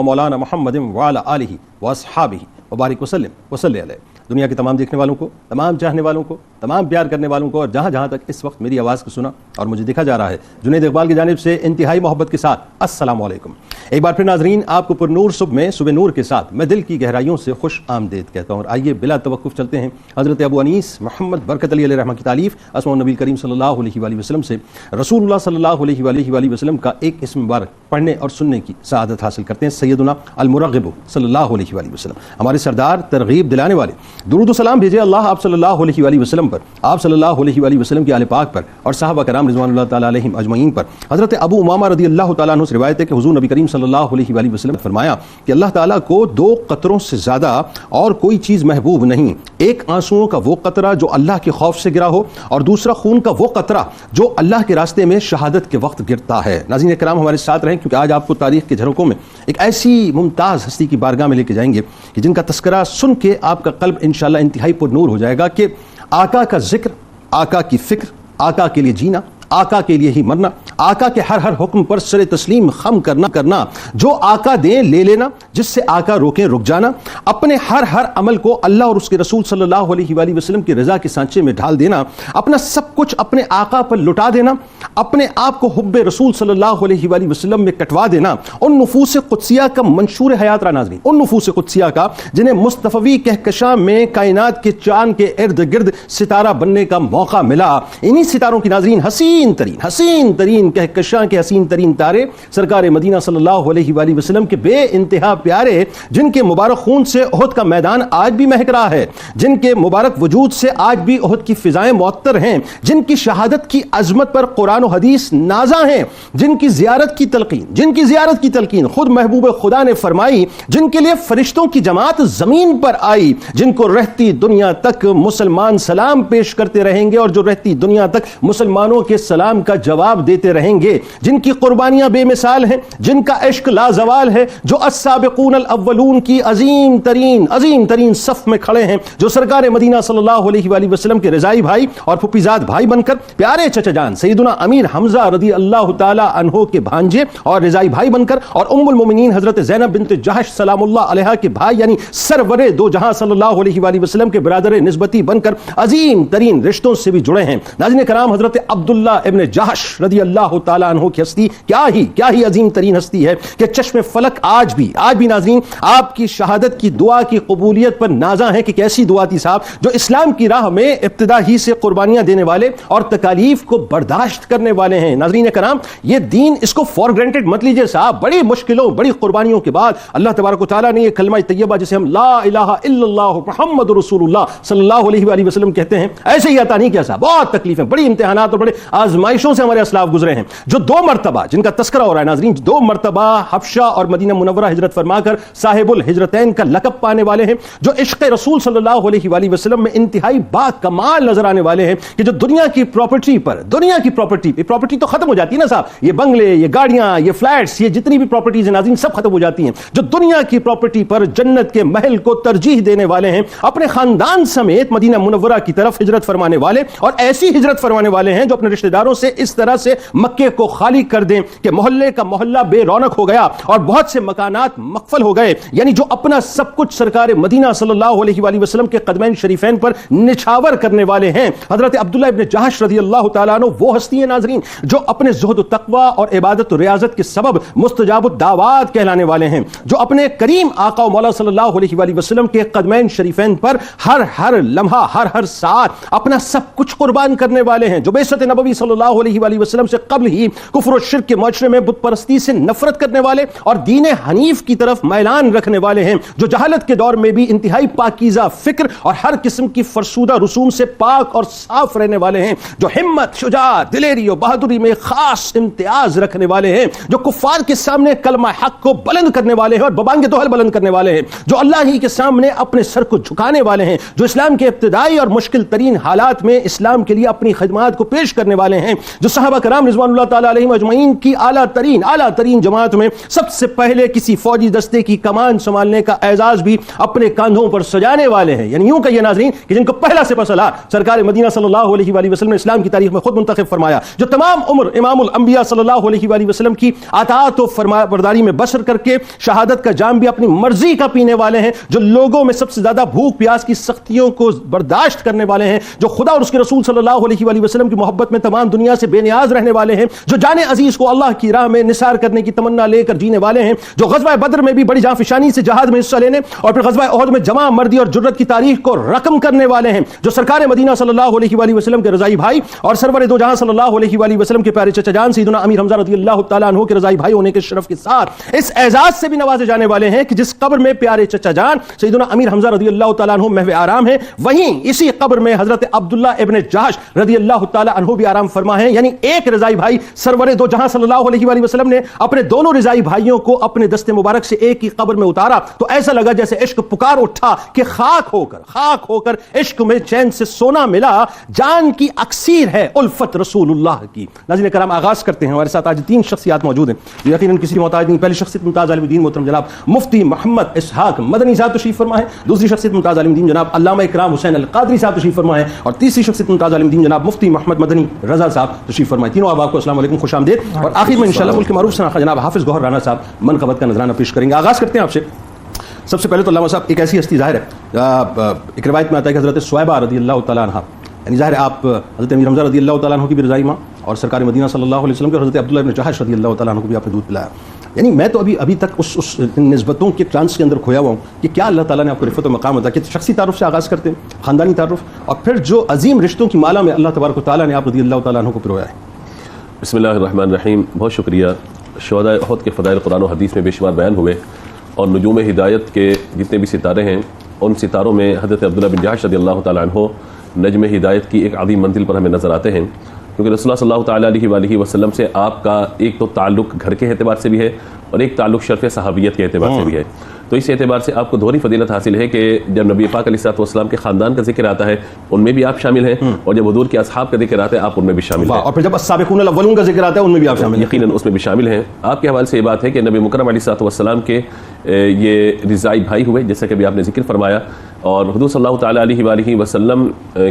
مولانا محمد وعلی آلہ واصحابہ وبارک وسلم وصلی علیہ۔ دنیا کے تمام دیکھنے والوں کو، تمام چاہنے والوں کو، تمام پیار کرنے والوں کو، اور جہاں جہاں تک اس وقت میری آواز کو سنا اور مجھے دیکھا جا رہا ہے، جنید اقبال کی جانب سے انتہائی محبت کے ساتھ السلام علیکم۔ ایک بار پھر ناظرین، آپ کو پر نور صبح میں صبح نور کے ساتھ میں دل کی گہرائیوں سے خوش آمدید کہتا ہوں، اور آئیے بلا توقف چلتے ہیں حضرت ابو انیس محمد برکت علی علیہ رحمہ کی تالیف اسماء النبی کریم صلی اللہ علیہ وآلہ وسلم سے رسول اللہ صلی اللہ علیہ وآلہ وسلم کا ایک اسم مبارک پڑھنے اور سننے کی سعادت حاصل کرتے ہیں۔ سیدنا المرغب صلی اللہ علیہ وآلہ وسلم، ہمارے سردار، ترغیب دلانے والے، درود و سلام بھیجے اللہ آپ صلی اللہ علیہ وآلہ وسلم پر، آپ صلی اللہ علیہ وآلہ وسلم کے آل پاک پر اور صحابہ کرام رضوان اللہ تعالیٰ علیہم اجمعین پر۔ حضرت ابو امامہ رضی اللہ تعالیٰ عنہ سے روایت ہے کہ حضور نبی کریم صلی اللہ علیہ وآلہ وسلم نے فرمایا کہ اللہ تعالیٰ کو دو قطروں سے زیادہ اور کوئی چیز محبوب نہیں، ایک آنسوؤں کا وہ قطرہ جو اللہ کے خوف سے گرا ہو، اور دوسرا خون کا وہ قطرہ جو اللہ کے راستے میں شہادت کے وقت گرتا ہے۔ ناظرین کرام ہمارے ساتھ رہیں، کیونکہ آج آپ کو تاریخ کے جھروکوں میں ایک ایسی ممتاز ہستی کی بارگاہ میں لے کے جائیں گے کہ جن کا تذکرہ سن کے آپ کا قلب انشاءاللہ انتہائی پر نور ہو جائے گا کہ آقا کا ذکر، آقا کی فکر، آقا کے لیے جینا، آقا کے لیے ہی مرنا، آقا کے ہر حکم پر سر تسلیم خم کرنا، جو آقا دیں لے لینا، جس سے آقا روکیں رک جانا، اپنے ہر عمل کو اللہ اور اس کے رسول صلی اللہ علیہ وآلہ وسلم کی رضا کے سانچے میں ڈھال دینا، اپنا سب کچھ اپنے آقا پر لٹا دینا، اپنے آپ کو حب رسول صلی اللہ علیہ وآلہ وسلم میں کٹوا دینا، ان نفوس قدسیہ کا منشور حیات را ناظرین، ان نفوس قدسیہ کا جنہیں مصطفی کہکشاں میں کائنات کے چاند کے ارد گرد ستارہ بننے کا موقع ملا۔ انہی ستاروں کی ناظرین حسین ترین کہکشاں کے حسین ترین تارے سرکار مدینہ صلی اللہ علیہ وآلہ وسلم کے بے انتہا پیارے، جن کے مبارک خون سے احد کا میدان آج بھی مہک رہا ہے، جن کے مبارک وجود سے آج بھی احد کی فضائیں معطر ہیں، جن کی شہادت کی عظمت پر قرآن و حدیث نازاں ہیں، جن کی زیارت کی تلقین خود محبوب خدا نے فرمائی، جن کے لیے فرشتوں کی جماعت زمین پر آئی، جن کو رہتی دنیا تک مسلمان سلام پیش کرتے رہیں گے، اور جو رہتی دنیا تک مسلمانوں کے سلام کا جواب دیتے رہیں گے، جن کی قربانیاں بے مثال ہیں، جن کا عشق لازوال ہے، جو السابقون الاولون کی عظیم ترین صف میں کھڑے ہیں، جو سرکار مدینہ صلی اللہ علیہ وآلہ وسلم کے رضائی بھائی اور پھپھیزاد بھائی بن کر پیارے چچا جان سیدنا امیر حمزہ رضی اللہ تعالی عنہ کے بھانجے اور رضائی بھائی بن کر، اور ام المومنین حضرت زینب بنت جحش سلام اللہ علیہا کے بھائی یعنی سرور دو جہاں صلی اللہ علیہ وآلہ وسلم کے برادر نسبتی بن کر عظیم ترین رشتوں سے بھی جڑے ہیں۔ ناظرین کرام، حضرت عبداللہ ابن جحش رضی اللہ تعالیٰ عنہ کی ہستی کیا ہی عظیم ترین ہستی ہے کہ چشم فلک آج بھی ناظرین آپ کی شہادت کی دعا کی قبولیت پر نازاں ہے کہ کیسی دعا تھی صاحب، جو اسلام کی راہ میں ابتدا ہی سے قربانیاں دینے والے اور تکالیف کو برداشت کرنے والے ہیں۔ ناظرین کرام، یہ دین اس کو فور گرانٹڈ مت لیجئے صاحب، بڑی مشکلوں بڑی قربانیوں کے بعد اللہ تبارک و تعالیٰ نے یہ کلمہ طیبہ جسے ہم لا الہ الا اللہ محمد رسول اللہ صلی اللہ علیہ وآلہ وسلم کہتے ہیں، ایسے ہی عطا نہیں کیا صاحب، بہت تکلیفیں، بڑی امتحانات اور بڑے آزمائشوں سے ہمارے اسلاف گزرے ہیں، جو دو مرتبہ جن کا تذکرہ ہو رہا ہے ناظرین، دو مرتبہ حبشہ اور مدینہ منورہ ہجرت فرما کر صاحب الہجرتین کا لقب پانے والے ہیں، جو عشق رسول صلی اللہ علیہ وآلہ وسلم میں انتہائی با کمال نظر آنے والے ہیں، کہ جو دنیا کی پراپرٹی تو ختم ہو جاتی ہے نا صاحب، یہ بنگلے، یہ گاڑیاں، یہ فلیٹس، یہ جتنی بھی پراپرٹیز ہیں ناظرین سب ختم ہو جاتی ہیں، جو دنیا کی پراپرٹی پر جنت کے محل کو ترجیح دینے والے ہیں، اپنے خاندان سمیت مدینہ منورہ کی طرف ہجرت فرمانے والے، اور ایسی ہجرت فرمانے والے ہیں جو اپنے رشتہ داروں سے اس طرح سے مکے کو خالی کر دیں کہ محلے کا محلہ بے رونق ہو گیا اور بہت سے مکانات مقفل ہو گئے، یعنی جو اپنا سب کچھ سرکار مدینہ صلی اللہ علیہ وآلہ وسلم کے قدمین شریفین پر نچھاور کرنے والے ہیں۔ حضرت عبداللہ ابن جحش رضی اللہ تعالیٰ عنہ وہ ہستی ہیں ناظرین جو اپنے زہد و تقوی اور عبادت و ریاضت کے سبب مستجاب الدعوات کہلانے والے ہیں، جو اپنے کریم آقا و مولا صلی اللہ علیہ وآلہ وسلم کے قدمین شریفین پر ہر لمحہ ہر ساعت اپنا سب کچھ قربان کرنے والے ہیں، جو بعثت نبوی صلی اللہ علیہ وآلہ وسلم سے قبل ہی کفر و شرک کے معاشرے میں بت پرستی سے نفرت کرنے والے اور دین حنیف کی طرف میلان رکھنے والے ہیں، جو جہالت کے دور میں بھی انتہائی پاکیزہ فکر اور ہر قسم کی فرسودہ رسوم سے پاک اور صاف رہنے والے ہیں، جو ہمت، شجاعت، دلیری اور بہادری میں خاص امتیاز رکھنے والے ہیں، جو کفار کے سامنے کلمہ حق کو بلند کرنے والے ہیں اور ببانگ دوحل بلند کرنے والے ہیں، جو اللہ ہی کے سامنے اپنے سر کو جھکانے والے ہیں، جو اسلام کے ابتدائی اور مشکل ترین حالات میں اسلام کے لیے اپنی خدمات کو پیش کرنے والے والے ہیں, جو صحابہ کرام رضوان اللہ تعالی علیہم اجمعین کی اعلیٰ ترین جماعت میں سب سے پہلے کسی فوجی دستے کی کمان سنبھالنے کا اعزاز بھی اپنے کاندھوں پر سجانے والے ہیں. یعنی یوں کہیے ناظرین کہ جن کو پہلا سپہ سالار سرکار مدینہ صلی اللہ علیہ وآلہ وسلم نے اسلام کی تاریخ میں خود منتخب فرمایا, جو تمام عمر امام الانبیاء صلی اللہ علیہ وآلہ وسلم کی اطاعت و فرمانبرداری میں بسر کر کے شہادت کا جام بھی اپنی مرضی کا پینے والے ہیں, جو لوگوں میں سب سے زیادہ بھوک پیاس کی سختیوں کو برداشت کرنے والے ہیں, جو خدا اور اس کے رسول صلی اللہ علیہ وآلہ وسلم کی محبت میں تمام دنیا سے بے نیاز رہنے والے ہیں, جو جان عزیز کو اللہ کی راہ میں نثار کرنے کی تمنا لے کر جینے والے ہیں, جو غزوہ بدر میں بھی بڑی جانفشانی سے جہاد میں حصہ لینے اور پھر غزوہ احد میں جمع مردی اور جرت کی تاریخ کو رقم کرنے والے ہیں, جو سرکار مدینہ صلی اللہ علیہ وآلہ وسلم کے رضائی بھائی اور سرور دو جہاں صلی اللہ علیہ وآلہ وسلم کے پیارے چچا جان سیدنا امیر حمزہ رضی اللہ تعالیٰ عنہ کے رضائی بھائی ہونے کے شرف کے ساتھ اس اعزاز سے بھی نوازے جانے والے ہیں کہ جس قبر میں پیارے چچا جان سیدنا امیر حمزہ رضی اللہ تعالیٰ عنہ محو آرام ہیں, وہیں اسی قبر میں حضرت عبداللہ ابن جہش رضی اللہ تعالیٰ عنہ بھی آرام فرما ہیں. یعنی ایک رضائی بھائی سرور دو جہاں صلی اللہ علیہ وآلہ وسلم نے اپنے دونوں رضائی بھائیوں کو اپنے دست مبارک سے ایک ہی قبر میں اتارا تو ایسا لگا جیسے عشق پکار اٹھا کہ خاک ہو کر عشق میں چین سے سونا ملا. جان کی اکسیر ہے الفت رسول اللہ کی. ناظرین کرام, آغاز کرتے ہیں. ہمارے ساتھ آج 3 شخصیات موجود ہیں جو یقیناً کسی محتاج نہیں. پہلی شخصیت ممتاز عالم دین محترم جناب مفتی محمد اسحاق مدنی صاحب تشریف فرما ہے, دوسری شخصیت ممتاز عالم دین جناب علامہ اکرام حسین القادری صاحب تشریف فرما ہے, اور تیسری شخصیت ممتاز عالم دین جناب مفتی محمد مدنی رضا صاحب تشریف فرما ہے. تینوں آپ کو السلام علیکم, خوش آمدید. اور آخر میں انشاءاللہ ملک معروف شناخت جناب حافظ گوہر رانا صاحب منقبت کا نذرانہ پیش کریں گے. آغاز کرتے ہیں آپ سے. سب سے پہلے تو علامہ صاحب ایک ایسی ہستی ظاہر ہے, ایک روایت میں آتا ہے کہ حضرت صہیبہ رضی اللہ تعالیٰ عنہ, یعنی ظاہر ہے آپ حضرت امیر حمزہ رضی اللہ تعالیٰ عنہ کی بھی رضائی ماں اور سرکار مدینہ صلی اللہ علیہ وسلم کے حضرت عبداللہ ابن جہش رضی اللہ تعالیٰ عنہ کو بھی آپ نے دودھ پلایا. یعنی میں تو ابھی تک اس نسبتوں کے ٹرانس کے اندر کھویا ہوا ہوں کہ کیا اللہ تعالیٰ نے آپ کو رفت و مقام عطا کیا. شخصی تعارف سے آغاز کرتے ہیں, خاندانی تعارف, اور پھر جو عظیم رشتوں کی مالا میں اللہ تبارک و تعالیٰ نے آپ رضی اللہ تعالیٰ عنہ کو پرویا ہے. بسم اللہ الرحمن الرحیم. بہت شکریہ. شہداء احد کے فضائل قرآن و حدیث میں بے شمار بیان ہوئے, اور نجوم ہدایت کے جتنے بھی ستارے ہیں ان ستاروں میں حضرت عبداللہ بن جہش رضی اللہ تعالیٰ عنہ نجم ہدایت کی ایک عظیم منزل پر ہمیں نظر آتے ہیں, کیونکہ رسول اللہ صلی اللہ تعالیٰ علیہ وآلہ وسلم سے آپ کا ایک تو تعلق گھر کے اعتبار سے بھی ہے اور ایک تعلق شرف صحابیت کے اعتبار سے بھی ہے. تو اس اعتبار سے آپ کو دوہری فضیلت حاصل ہے کہ جب نبی پاک علیہ الصلوۃ والسلام کے خاندان کا ذکر آتا ہے ان میں بھی آپ شامل ہیں, اور جب حضور کے اصحاب کا ذکر آتا ہے آپ ان میں بھی شامل ہیں, اور پھر جب السابقون الاولون کا ذکر آتا ہے ان میں بھی آپ شامل ہیں. یقیناً اس میں بھی شامل ہیں. آپ کے حوالے سے یہ بات ہے کہ نبی مکرم علیہ الصلوۃ والسلام کے یہ رضائی بھائی ہوئے, جیسا کہ ابھی آپ نے ذکر فرمایا, اور حضور صلی اللہ تعالیٰ علیہ وآلہ وسلم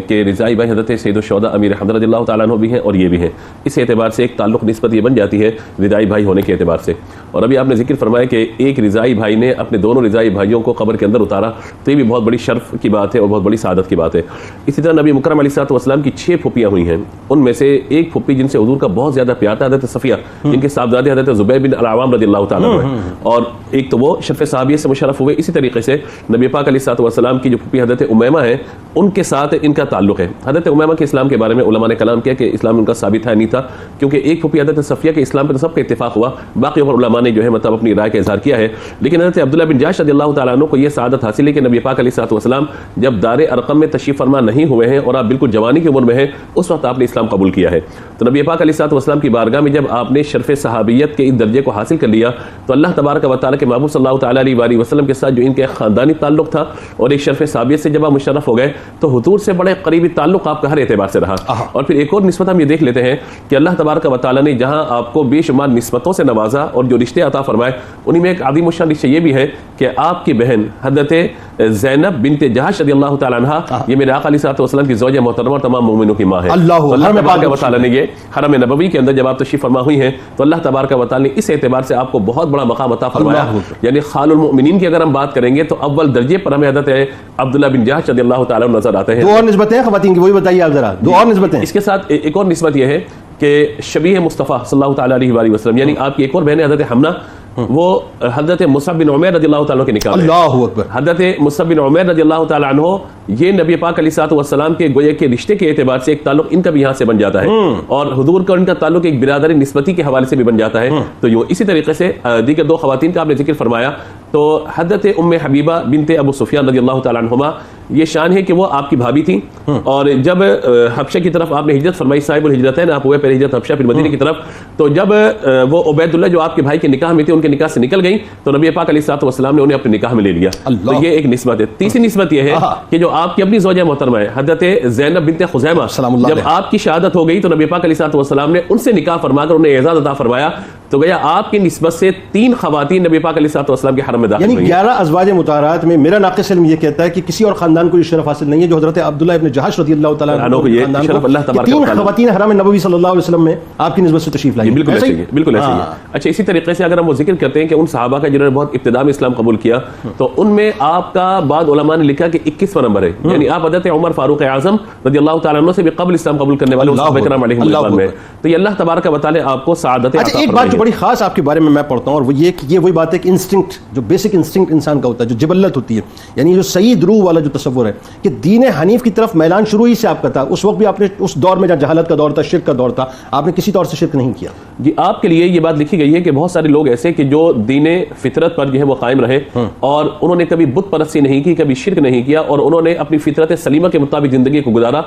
کے رضائی بھائی حضرت سید الشہداء امیر حمزہ رضی اللہ تعالیٰ عنہ بھی ہیں اور یہ بھی ہیں. اس اعتبار سے ایک تعلق نسبت یہ بن جاتی ہے رضائی بھائی ہونے کے اعتبار سے. اور ابھی آپ نے ذکر فرمایا کہ ایک رضائی بھائی نے اپنے دونوں رضائی بھائیوں کو قبر کے اندر اتارا, تو یہ بھی بہت بڑی شرف کی بات ہے اور بہت بڑی سعادت کی بات ہے. اسی طرح نبی مکرم علیہ الصلوۃ والسلام کی 6 پھوپھیاں ہوئی ہیں, ان میں سے ایک پھوپھی جن سے حضور کا بہت زیادہ پیار تھا حضرت صفیہ, جن کے صاحبزادے حضرت زبیر بن العوام رضی اللہ تعالیٰ عنہ ہیں, اور ایک تو وہ شرف صحابیت سے مشرف ہوئے. اسی طریقے سے نبی پاک علیہ الصلوۃ والسلام کی جو پھوپھی حضرت امیمہ ہیں ان کے ساتھ ان کا تعلق ہے. حضرت امیمہ کے اسلام کے بارے میں علماء نے کلام کیا کہ اسلام ان کا ثابت ہے نہیں تھا, کیونکہ ایک پھوپھی حضرت صفیہ کے اسلام پہ تو سب کا اتفاق ہوا, باقی اور علماء نے جو ہے مطلب اپنی رائے کا اظہار کیا ہے. لیکن حضرت عبداللہ بن جہش رضی اللہ تعالیٰ عنہ کو یہ سعادت حاصل ہے کہ نبی پاک علیہ الصلوۃ والسلام جب دار ارقم میں تشریف فرما نہیں ہوئے ہیں اور آپ بالکل جوانی کی عمر میں ہیں, اس وقت آپ نے اسلام قبول کیا ہے. تو نبی پاک علیہ الصلوۃ والسلام کی بارگاہ میں جب آپ نے شرف صحابیت کے اس درجے کو حاصل کر لیا, تو اللہ تبارک و تعالیٰ کے محبوب صلی اللہ تعالیٰ علیہ وآلہ وسلم کے ساتھ جو ان کے خاندانی تعلق تھا اور ایک شرف صحابیت سے جب آپ مشرف ہو گئے تو حضور سے بڑے قریبی تعلق آپ کا ہر اعتبار سے رہا. اور پھر ایک اور نسبت ہم یہ دیکھ لیتے ہیں کہ اللہ تبارک و تعالیٰ نے جہاں آپ کو بے شمار نسبتوں سے نوازا اور جو رشتے عطا فرمائے, انہیں میں ایک عظیم الشان رشتے یہ بھی ہے کہ آپ کی بہن حضرت زینب بنت جہش رضی اللہ تعالیٰ عنہ یہ میرے آقا علیہ الصلوۃ والسلام کی زوجہ محترمہ اور تمام مومنوں کی ماں ہے. اللہ تبارک و تعالیٰ نے یہ حرم نبوی کے اندر جب آپ تشریف فرما ہوئی ہیں تو اللہ تبارک و تعالیٰ نے اس اعتبار سے آپ کو بہت بڑا مقام عطا فرمایا. یعنی خال المؤمنین کی اگر ہم بات کریں گے تو اول درجے پر ہمیں حضرت عبداللہ بن جہش رضی اللہ تعالیٰ عنہ نظر آتے ہیں. دو اور نسبتیں خواتین کی, وہی بتائیے آپ ذرا, دو اور نسبتیں. اس کے ساتھ ایک اور نسبت یہ ہے کہ شبیہ مصطفیٰ صلی اللہ تعالیٰ علیہ وآلہ وسلم, یعنی آپ کی ایک اور بہن ہے حضرت حمنہ, وہ حضرت مصعب بن عمیر رضی اللہ تعالیٰ کے نکاح. اللہ اکبر. حضرت مصعب بن عمیر رضی اللہ تعالیٰ عنہ یہ نبی پاک علیہ الصلوۃ والسلام کے گویا کے رشتے کے اعتبار سے ایک تعلق ان کا بھی یہاں سے بن جاتا ہے, اور حضور کا ان کا تعلق ایک برادری نسبتی کے حوالے سے بھی بن جاتا ہے. تو یوں اسی طریقے سے دیگر 2 خواتین کا آپ نے ذکر فرمایا, تو حضرت ام حبیبہ بنت ابو سفیان رضی اللہ تعالیٰ عنہما یہ شان ہے کہ وہ آپ کی بھابھی تھیں، اور جب حبشہ کی طرف آپ نے ہجرت فرمائی، صاحب الہجرتین آپ ہوئے، پہلے ہجرت حبشہ پھر مدینے کی طرف، تو جب وہ عبید اللہ جو آپ کے بھائی کے نکاح میں تھے ان کے نکاح سے نکل گئی تو نبی پاک علیہ الصلوۃ والسلام نے انہیں اپنے نکاح میں لے لیا. تو یہ ایک نسبت ہے. تیسری نسبت یہ ہے کہ جو آپ کی اپنی زوجہ محترمہ ہے حضرت زینب بنت خزیمہ، جب آپ کی شہادت ہو گئی تو نبی پاک علیہ الصلوۃ والسلام نے ان سے نکاح فرما کر انہیں اعزاز عطا فرمایا. تو گیا آپ کی نسبت سے 3 خواتین نبی پاک علیہ الصلوۃ والسلام کے حرم میں داخل ہوئی. یعنی 11 ازواج مطہرات میں میرا ناقص علم یہ کہتا ہے کہ کسی اور خاندان کو یہ شرف حاصل نہیں ہے جو حضرت عبداللہ ابن جہش رضی اللہ تعالیٰ عنہ کو یہ شرف اللہ تبارک و تعالیٰ 3 خواتین حرم نبوی صلی اللہ علیہ وسلم میں آپ کی نسبت سے تشریف لائی. بالکل ایسے ہی ہے، بالکل ایسے ہی ہے. اچھا، اسی طریقے سے اگر ہم وہ ذکر کرتے ہیں کہ ان صحابہ کا جنہوں نے بہت ابتدا میں اسلام قبول کیا تو ان میں آپ کا بعض علماء نے لکھا کہ 21واں نمبر ہے، یعنی آپ حضرت عمر فاروق اعظم رضی اللہ تعالیٰ عنہ سے بھی قبل اسلام قبول کرنے والے صحابہ کرام علیہم رضوان میں. تو یہ اللہ تبارک و تعالیٰ آپ کو سعادت عطا. ایک بات جو بڑی خاص آپ کے بارے میں پڑھتا ہوں اور وہ یہ کہ یہ وہی بات ہے کہ انسٹنکٹ، جو بیسک انسٹنکٹ انسان کا ہوتا ہے، جو جبلت ہوتی ہے، یعنی جو سعید روح والا جو تصور ہے کہ دین حنیف کی طرف میلان شروع ہی سے آپ کا تھا. اس وقت بھی آپ نے اس دور میں جہاں جہالت کا دور تھا، شرک کا دور تھا، آپ نے کسی طور سے شرک نہیں کیا. جی، آپ کے لیے یہ بات لکھی گئی ہے کہ بہت سارے لوگ ایسے کہ جو دین فطرت پر جو ہے وہ قائم رہے اور انہوں نے کبھی بت پرستی نہیں کی، کبھی شرک نہیں کیا، اور انہوں نے اپنی فطرت سلیمہ کے مطابق زندگی کو گزارا.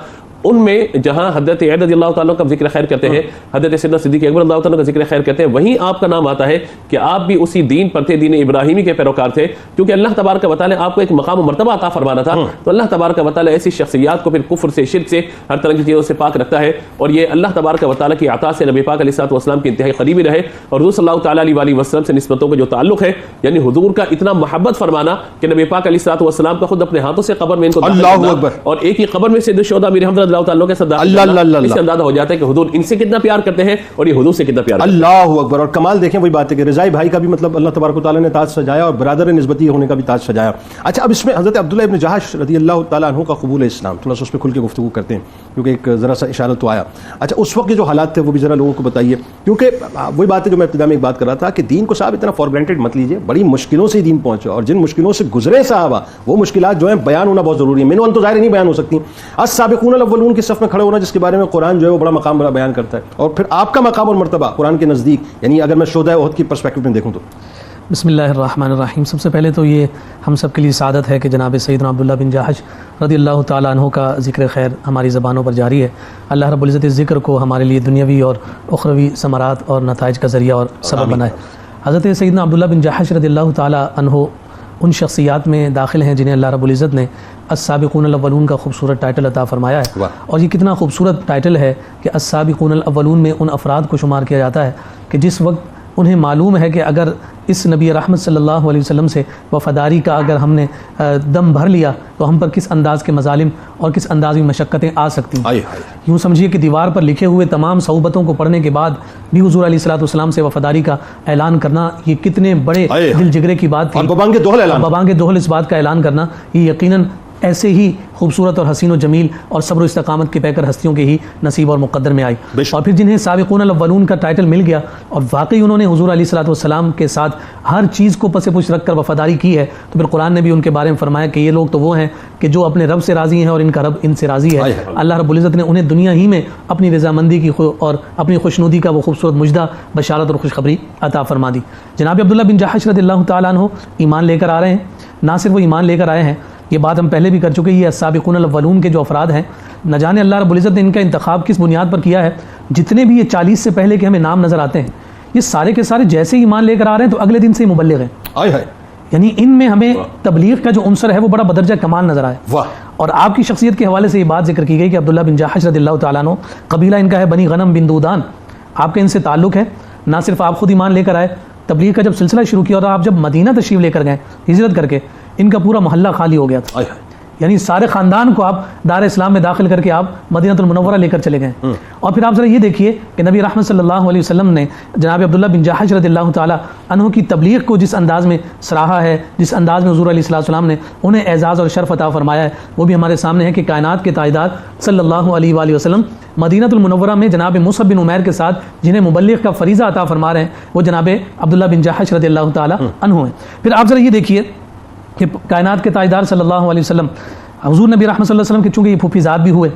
ان میں جہاں حضرت عید رضی اللہ تعالیٰ کا ذکر خیر کرتے ہیں، حضرت سیدنا صدیق اکبر رضی اللہ تعالیٰ کا ذکر خیر کرتے ہیں، وہیں آپ کا نام آتا ہے کہ آپ بھی اسی دین پر تھے، دین ابراہیمی کے پیروکار تھے. کیونکہ اللہ تبارک و تعالیٰ نے آپ کو ایک مقام و مرتبہ عطا فرمانا تھا، تو اللہ تبارک و تعالیٰ ایسی شخصیات کو پھر کفر سے، شرک سے، ہر طرح کی چیزوں سے پاک رکھتا ہے. اور یہ اللہ تبارک و تعالیٰ کی عطا سے نبی پاک علیہ الصلوۃ والسلام کے انتہائی قریبی رہے. اور حضور صلی اللہ تعالیٰ علیہ وسلم سے نسبتوں کا جو تعلق ہے، یعنی حضور کا اتنا محبت فرمانا کہ نبی پاک علیہ الصلوۃ والسلام کا خود اپنے ہاتھوں سے قبر میں ان کو داخل کرنا، اور ایک ہی قبر میں سید الشہداء امیر حمزہ رضی اللہ تعالیٰ کے ساتھ اس سے اندازہ ہو جاتا ہے کہ حضور ان سے کتنا پیار کرتے ہیں اور یہ حضور سے کتنا پیار کرتے ہیں. اللہ اکبر. اور کمال دیکھیں وہی بات ہے کہ رضائی بھائی کا بھی مطلب اللہ تبارک و تعالیٰ نے تاج سجایا اور برادر نسبتی ہونے کا بھی تاج سجایا. اچھا، اب اس میں حضرت عبداللہ ابن جہش رضی اللہ تعالیٰ عنہ کا قبول اسلام، تھوڑا سا اس پہ کھل کے گفتگو کرتے ہیں کیونکہ ایک ذرا سا اشارہ تو آیا. اچھا، اس وقت کے جو حالات تھے وہ بھی ذرا لوگوں کو بتائیے، کیونکہ وہی بات ہے جو میں ابتدا میں ایک بات کر رہا تھا کہ دین کو صاحب اتنا فار گرانٹیڈ مت لیجیے. بڑی مشکلوں سے دین پہنچا اور جن مشکلوں سے گزرے صحابہ، وہ مشکلات جو ہیں بیان ہونا بہت ضروری ہے. مینو ان تو ظاہر نہیں بیان ہو سکتی. السابقون الاولون کی صف میں کھڑے ہونا، جس کے بارے میں قرآن جو ہے وہ بڑا مقام بڑا بیان کرتا ہے، اور پھر آپ کا مقام اور مرتبہ قرآن کے نزدیک، یعنی اگر میں شہداء احد کی پرسپیکٹو میں دیکھوں تو. بسم اللہ الرحمن الرحیم. سب سے پہلے تو یہ ہم سب کے لیے سعادت ہے کہ جناب سیدنا عبداللہ بن جہش رضی اللہ تعالیٰ عنہ کا ذکر خیر ہماری زبانوں پر جاری ہے. اللہ رب العزت اس ذکر کو ہمارے لیے دنیاوی اور اخروی ثمرات اور نتائج کا ذریعہ اور سبب بنائے. حضرت سیدنا عبداللہ بن جہش رضی اللہ تعالیٰ عنہ ان شخصیات میں داخل ہیں جنہیں اللہ رب العزت نے السابقون الاولون کا خوبصورت ٹائٹل عطا فرمایا ہے. اور یہ کتنا خوبصورت ٹائٹل ہے کہ السابقون الاولون میں ان افراد کو شمار کیا جاتا ہے کہ جس وقت انہیں معلوم ہے کہ اگر اس نبی رحمت صلی اللہ علیہ وسلم سے وفاداری کا اگر ہم نے دم بھر لیا تو ہم پر کس انداز کے مظالم اور کس انداز کی مشقتیں آ سکتی ہیں. یوں سمجھیے کہ دیوار پر لکھے ہوئے تمام صحبتوں کو پڑھنے کے بعد بھی حضور علیہ الصلوۃ والسلام سے وفاداری کا اعلان کرنا یہ کتنے بڑے دل جگرے کی بات تھی. ببانگ دہل اس بات کا اعلان کرنا یہ یقیناً ایسے ہی خوبصورت اور حسین و جمیل اور صبر و استقامت کے پیکر ہستیوں کے ہی نصیب اور مقدر میں آئی. اور پھر جنہیں سابقون الاولون کا ٹائٹل مل گیا اور واقعی انہوں نے حضور علیہ الصلوۃ والسلام کے ساتھ ہر چیز کو پس پوچھ رکھ کر وفاداری کی ہے، تو پھر قرآن نے بھی ان کے بارے میں فرمایا کہ یہ لوگ تو وہ ہیں کہ جو اپنے رب سے راضی ہیں اور ان کا رب ان سے راضی ہے. اللہ رب العزت نے انہیں دنیا ہی میں اپنی رضامندی کی اور اپنی خوشنودی کا وہ خوبصورت مجدہ، بشارت اور خوشخبری عطا فرما دی. جناب عبداللہ بن جہش رضی اللہ تعالیٰ عنہ ایمان لے کر آ رہے ہیں. نہ صرف وہ ایمان لے کر آئے ہیں، یہ بات ہم پہلے بھی کر چکے، یہ السابقون الاولون کے جو افراد ہیں، نہ جانے اللہ رب العزت نے ان کا انتخاب کس بنیاد پر کیا ہے. جتنے بھی یہ 40 سے پہلے کے ہمیں نام نظر آتے ہیں، یہ سارے کے سارے جیسے ہی ایمان لے کر آ رہے ہیں تو اگلے دن سے ہی مبلغ ہیں. یعنی ان میں ہمیں تبلیغ کا جو عنصر ہے وہ بڑا بدرجہ کمال نظر آئے. اور آپ کی شخصیت کے حوالے سے یہ بات ذکر کی گئی کہ عبداللہ بن جہش رضی اللہ تعالیٰ عنہ، قبیلہ ان کا ہے بنی غنم بن دودان. آپ کا ان سے تعلق ہے. نہ صرف آپ خود ایمان لے کر آئے، تبلیغ کا جب سلسلہ شروع کیا اور آپ جب مدینہ تشریف لے کر گئے ہجرت کر کے، ان کا پورا محلہ خالی ہو گیا تھا. یعنی سارے خاندان کو آپ دار اسلام میں داخل کر کے آپ مدینہ المنورہ لے کر چلے گئے. اور پھر آپ ذرا یہ دیکھیے کہ نبی رحمت صلی اللہ علیہ وسلم نے جناب عبداللہ بن جہش رضی اللہ تعالیٰ عنہ کی تبلیغ کو جس انداز میں سراہا ہے، جس انداز میں حضور علیہ السلام نے انہیں اعزاز اور شرف عطا فرمایا ہے، وہ بھی ہمارے سامنے ہے کہ کائنات کے تاجدار صلی اللہ علیہ وآلہ وسلم مدینہ المنورہ میں جناب مصعب بن عمیر کے ساتھ جنہیں مبلغ کا فریضہ عطا فرما رہے ہیں وہ جناب عبداللہ بن جہش رضی اللہ تعالیٰ عنہ ہیں. پھر آپ ذرا یہ دیکھیے کہ کائنات کے تاجدار صلی اللہ علیہ وسلم حضور نبی رحمت صلی اللہ علیہ وسلم کے چونکہ یہ پھوپھی ذات بھی ہوئے،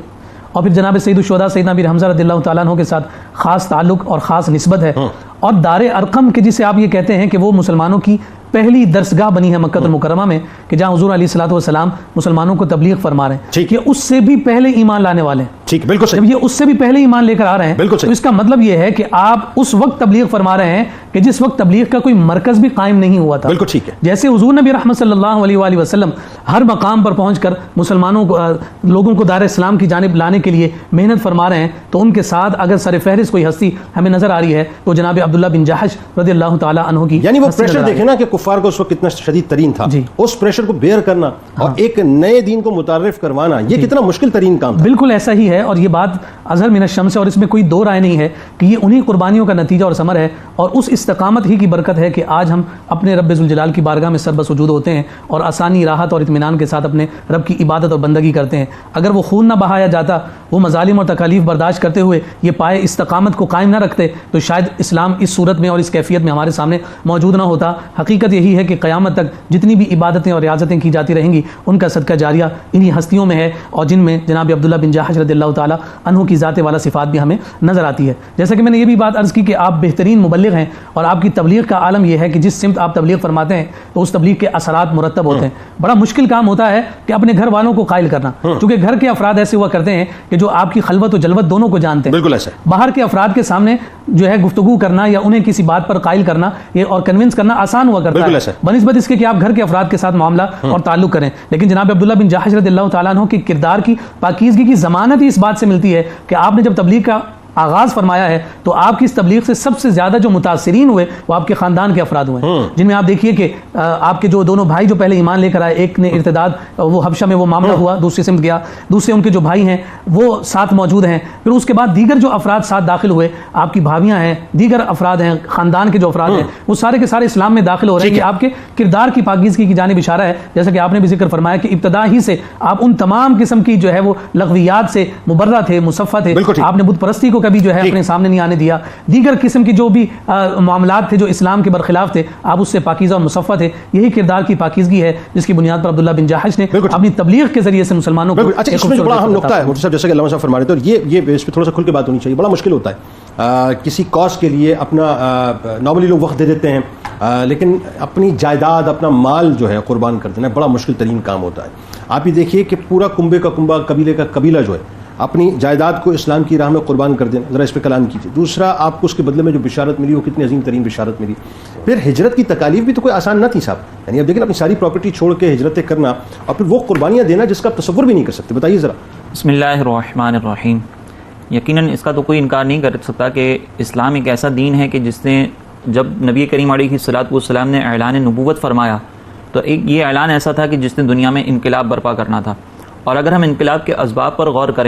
اور پھر جناب سید الشہداء سیدنا امیر حمزہ رضی اللہ تعالیٰ عنہ کے ساتھ خاص تعلق اور خاص نسبت ہے. اور دار ارقم کے جسے آپ یہ کہتے ہیں کہ وہ مسلمانوں کی پہلی درسگاہ بنی ہے مکہ المکرمہ میں کہ جہاں حضور علیہ الصلوۃ والسلام مسلمانوں کو تبلیغ فرما رہے ہیں کہ اس سے بھی پہلے ایمان لانے والے ہیں. ٹھیک، بالکل جب یہ اس سے بھی پہلے ایمان لے کر آ رہے ہیں بالکل تو اس کا مطلب یہ ہے کہ آپ اس وقت تبلیغ فرما رہے ہیں کہ جس وقت تبلیغ کا کوئی مرکز بھی قائم نہیں ہوا تھا. بالکل ٹھیک ہے. جیسے حضور نبی رحمت صلی اللہ علیہ وآلہ وسلم ہر مقام پر پہنچ کر مسلمانوں کو لوگوں کو دار اسلام کی جانب لانے کے لیے محنت فرما رہے ہیں تو ان کے ساتھ اگر سر فہرست کوئی ہستی ہمیں نظر آ رہی ہے تو جناب عبداللہ بن جحش رضی اللہ تعالیٰ عنہ کی. یعنی وہ پریشر دیکھیں نا کہ کفار کو اس وقت کتنا شدید ترین تھا، اس پریشر کو بیئر کرنا اور ایک نئے دین کو متعارف کروانا یہ کتنا مشکل ترین کام تھا. بالکل ایسا ہی ہے اور یہ بات اظہر من الشمس ہے اور اس میں کوئی دو رائے نہیں ہے کہ یہ انہی قربانیوں کا نتیجہ اور ثمر ہے اور اس استقامت ہی کی برکت ہے کہ آج ہم اپنے رب ذوالجلال کی بارگاہ میں سر بسجود ہوتے ہیں اور آسانی، راحت اور اطمینان کے ساتھ اپنے رب کی عبادت اور بندگی کرتے ہیں. اگر وہ خون نہ بہایا جاتا، وہ مظالم اور تکالیف برداشت کرتے ہوئے یہ پائے استقامت کو قائم نہ رکھتے تو شاید اسلام اس صورت میں اور اس کیفیت میں ہمارے سامنے موجود نہ ہوتا. حقیقت یہی ہے کہ قیامت تک جتنی بھی عبادتیں اور ریاضتیں کی جاتی رہیں گی ان کا صدقہ جاریہ انہی ہستیوں میں ہے اور جن میں جناب عبداللہ بن جحش رضی اللہ تعالیٰ عنہ کی ذات والا صفات بھی ہمیں نظر آتی ہے. جیسا کہ میں نے یہ بھی بات عرض کی کہ آپ بہترین مبلغ ہیں اور آپ کی تبلیغ کا عالم یہ ہے کہ جس سمت آپ تبلیغ فرماتے ہیں تو اس تبلیغ کے اثرات مرتب ہوتے ہیں. بڑا مشکل کام ہوتا ہے کہ اپنے گھر والوں کو قائل کرنا، چونکہ گھر کے افراد ایسے ہوا کرتے ہیں کہ جو آپ کی خلوت و جلوت دونوں کو جانتے ہیں. بالکل ایسا. باہر کے افراد کے سامنے جو ہے گفتگو کرنا یا انہیں کسی بات پر قائل کرنا یہ اور کنونس کرنا آسان ہوا کرتا ہے بنسبت اس کے کہ آپ گھر کے افراد کے ساتھ معاملہ اور تعلق کریں. لیکن جناب عبداللہ بن جحش رضی اللہ تعالیٰ عنہ کے کردار کی پاکیزگی کی ضمانت ہی اس بات سے ملتی ہے کہ آپ نے جب تبلیغ کا آغاز فرمایا ہے تو آپ کی اس تبلیغ سے سب سے زیادہ جو متاثرین ہوئے وہ آپ کے خاندان کے افراد ہوئے ہیں، جن میں آپ دیکھیے کہ آپ کے جو دونوں بھائی جو پہلے ایمان لے کر آئے، ایک نے ارتداد وہ حبشہ میں وہ معاملہ ہوا، دوسری سمت گیا، دوسرے ان کے جو بھائی ہیں وہ ساتھ موجود ہیں. پھر اس کے بعد دیگر جو افراد ساتھ داخل ہوئے، آپ کی بھابیاں ہیں، دیگر افراد ہیں، خاندان کے جو افراد ہیں وہ سارے کے سارے اسلام میں داخل ہو رہے ہیں. یہ آپ کے کردار کی پاکیزگی کی جانب اشارہ ہے. جیسا کہ آپ نے بھی ذکر فرمایا کہ ابتدا ہی سے آپ ان تمام قسم کی جو ہے وہ لغویات سے مبرہ تھے، مصفہ تھے. آپ نے بت پرستی کو کبھی جو ہے اپنے سامنے نہیں آنے دیا. دیگر قسم کی جو بھی معاملات تھے جو اسلام کے برخلاف تھے آپ اس سے پاکیزہ اور مصفہ تھے. یہی کردار کی پاکیزگی ہے جس کی بنیاد پر عبداللہ بن جحش نے اپنی تبلیغ کے ذریعے سے مسلمانوں کو. اچھا، اس میں جو بڑا اہم نقطہ ہے مفتی صاحب جیسا کہ علامہ صاحب فرما رہے تھے اور یہ اس پہ تھوڑا سا کھل کے بات ہونی چاہیے. بڑا مشکل ہوتا ہے کسی کاز کے لیے اپنا نارملی لوگ وقت دے دیتے ہیں لیکن اپنی جائیداد اپنا مال جو ہے قربان کر دینا بڑا مشکل ترین کام ہوتا ہے. آپ یہ دیکھیے کہ پورا کنبے کا کنبہ، قبیلے کا قبیلہ جو ہے اپنی جائیداد کو اسلام کی راہ میں قربان کر دینا. ذرا اس پہ کلام کیجیے. دوسرا، آپ کو اس کے بدلے میں جو بشارت ملی وہ کتنی عظیم ترین بشارت ملی. پھر ہجرت کی تکالیف بھی تو کوئی آسان نہ تھی صاحب. یعنی اب دیکھیں اپنی ساری پراپرٹی چھوڑ کے ہجرتیں کرنا اور پھر وہ قربانیاں دینا جس کا آپ تصور بھی نہیں کر سکتے. بتائیے ذرا. بسم اللہ الرحمن الرحیم. یقیناً اس کا تو کوئی انکار نہیں کر سکتا کہ اسلام ایک ایسا دین ہے کہ جس نے جب نبی کریم علیہ الصلوۃ والسلام نے اعلان نبوت فرمایا تو ایک یہ اعلان ایسا تھا کہ جس نے دنیا میں انقلاب برپا کرنا تھا. اور اگر ہم انقلاب کے اسباب پر غور کریں